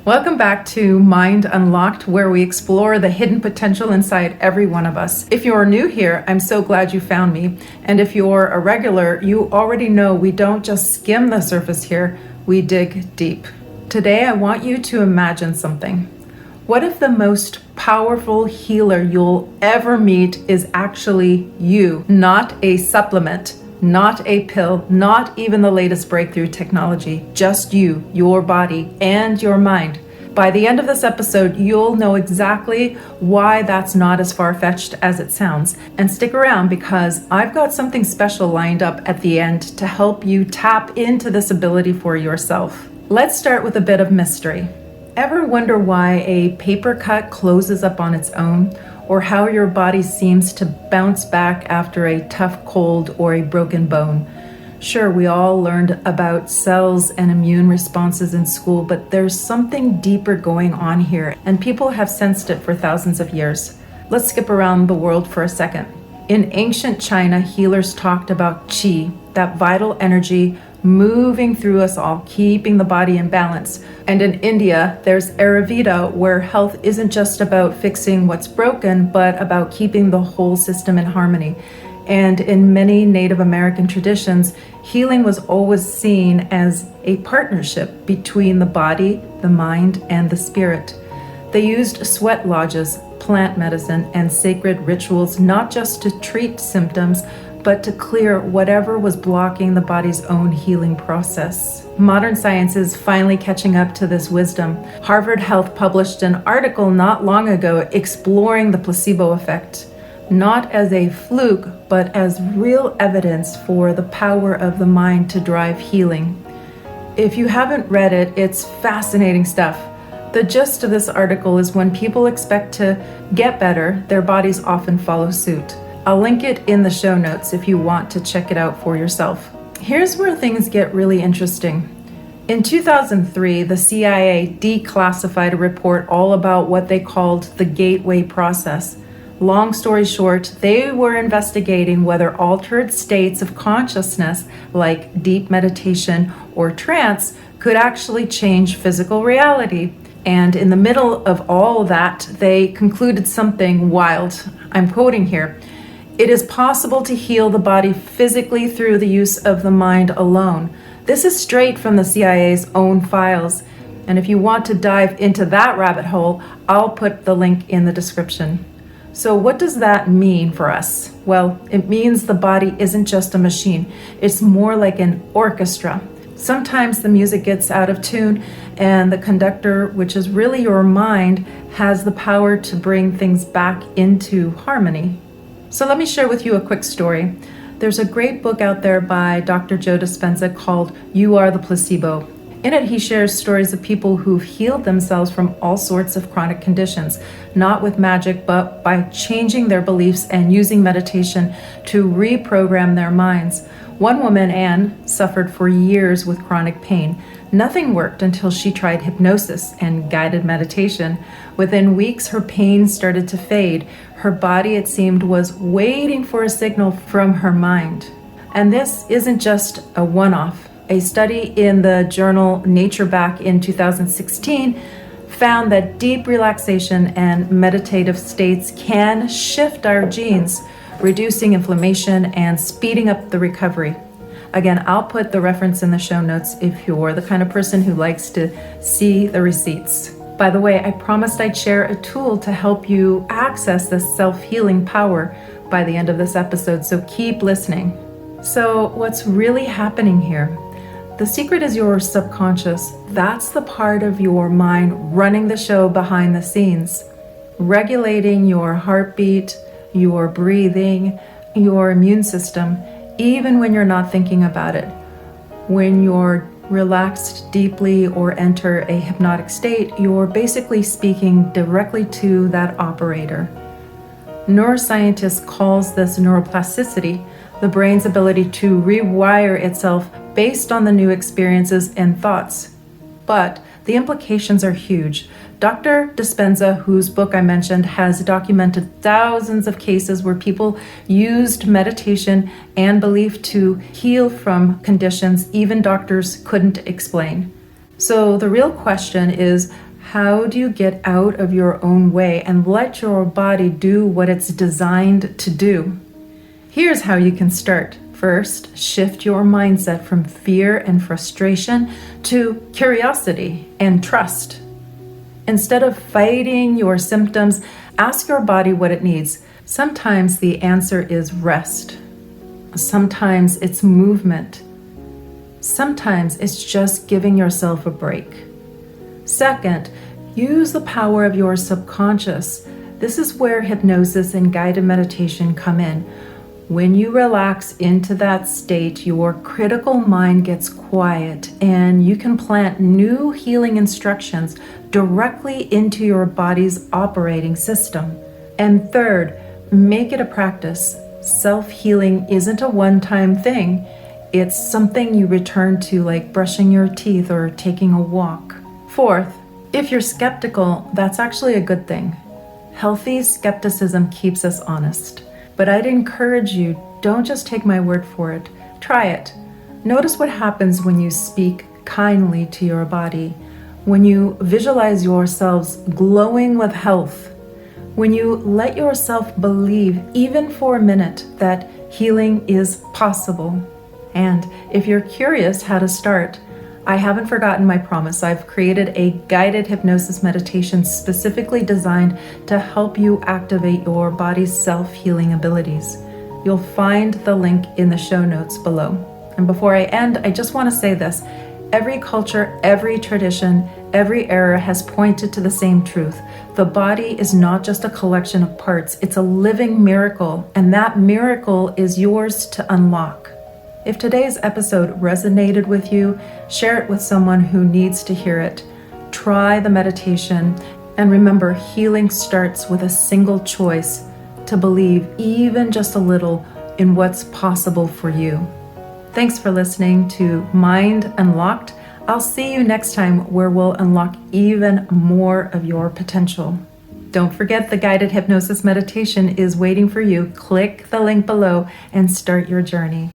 Welcome back to Mind Unlocked, where we explore the hidden potential inside every one of us. If you're new here, I'm so glad you found me. And if you're a regular, you already know we don't just skim the surface here, we dig deep. Today, I want you to imagine something. What if the most powerful healer you'll ever meet is actually you, not a supplement, not a pill, not even the latest breakthrough technology, just you, your body, and your mind. By the end of this episode, you'll know exactly why that's not as far-fetched as it sounds. And stick around because I've got something special lined up at the end to help you tap into this ability for yourself. Let's start with a bit of mystery. Ever wonder why a paper cut closes up on its own? Or how your body seems to bounce back after a tough cold or a broken bone? Sure, we all learned about cells and immune responses in school, but there's something deeper going on here, and people have sensed it for thousands of years. Let's skip around the world for a second. In ancient China, healers talked about qi, that vital energy moving through us all, keeping the body in balance. And in India, there's Ayurveda, where health isn't just about fixing what's broken, but about keeping the whole system in harmony. And in many Native American traditions, healing was always seen as a partnership between the body, the mind, and the spirit. They used sweat lodges, plant medicine, and sacred rituals not just to treat symptoms, but to clear whatever was blocking the body's own healing process. Modern science is finally catching up to this wisdom. Harvard Health published an article not long ago exploring the placebo effect, not as a fluke, but as real evidence for the power of the mind to drive healing. If you haven't read it, it's fascinating stuff. The gist of this article is when people expect to get better, their bodies often follow suit. I'll link it in the show notes if you want to check it out for yourself. Here's where things get really interesting. In 2003, the CIA declassified a report all about what they called the gateway process. Long story short, they were investigating whether altered states of consciousness, like deep meditation or trance, could actually change physical reality. And in the middle of all that, they concluded something wild. I'm quoting here. It is possible to heal the body physically through the use of the mind alone. This is straight from the CIA's own files. And if you want to dive into that rabbit hole, I'll put the link in the description. So what does that mean for us? Well, it means the body isn't just a machine. It's more like an orchestra. Sometimes the music gets out of tune, and the conductor, which is really your mind, has the power to bring things back into harmony. So let me share with you a quick story. There's a great book out there by Dr. Joe Dispenza called You Are the Placebo. In it, he shares stories of people who've healed themselves from all sorts of chronic conditions, not with magic, but by changing their beliefs and using meditation to reprogram their minds. One woman, Anne, suffered for years with chronic pain. Nothing worked until she tried hypnosis and guided meditation. Within weeks, her pain started to fade. Her body, it seemed, was waiting for a signal from her mind. And this isn't just a one-off. A study in the journal Nature back in 2016 found that deep relaxation and meditative states can shift our genes, reducing inflammation and speeding up the recovery. Again, I'll put the reference in the show notes if you're the kind of person who likes to see the receipts. By the way, I promised I'd share a tool to help you access this self-healing power by the end of this episode, so keep listening. So what's really happening here? The secret is your subconscious. That's the part of your mind running the show behind the scenes, regulating your heartbeat, your breathing, your immune system, even when you're not thinking about it. When you're relaxed deeply or enter a hypnotic state, you're basically speaking directly to that operator. Neuroscientists calls this neuroplasticity, the brain's ability to rewire itself based on the new experiences and thoughts. But the implications are huge. Dr. Dispenza, whose book I mentioned, has documented thousands of cases where people used meditation and belief to heal from conditions even doctors couldn't explain. So the real question is, How do you get out of your own way and let your body do what it's designed to do? Here's how you can start. First, shift your mindset from fear and frustration to curiosity and trust. Instead of fighting your symptoms, ask your body what it needs. Sometimes the answer is rest. Sometimes it's movement. Sometimes it's just giving yourself a break. Second, use the power of your subconscious. This is where hypnosis and guided meditation come in. When you relax into that state, your critical mind gets quiet and you can plant new healing instructions directly into your body's operating system. And third, make it a practice. Self-healing isn't a one-time thing. It's something you return to, like brushing your teeth or taking a walk. Fourth, if you're skeptical, that's actually a good thing. Healthy skepticism keeps us honest. But I'd encourage you, don't just take my word for it. Try it. Notice what happens when you speak kindly to your body, when you visualize yourselves glowing with health, when you let yourself believe, even for a minute, that healing is possible. And if you're curious how to start, I haven't forgotten my promise. I've created a guided hypnosis meditation specifically designed to help you activate your body's self-healing abilities. You'll find the link in the show notes below. And before I end, I just want to say this. Every culture, every tradition, every era has pointed to the same truth. The body is not just a collection of parts. It's a living miracle, and that miracle is yours to unlock. If today's episode resonated with you, share it with someone who needs to hear it. Try the meditation, and remember, healing starts with a single choice: to believe even just a little in what's possible for you. Thanks for listening to Mind Unlocked. I'll see you next time, where we'll unlock even more of your potential. Don't forget, the guided hypnosis meditation is waiting for you. Click the link below and start your journey.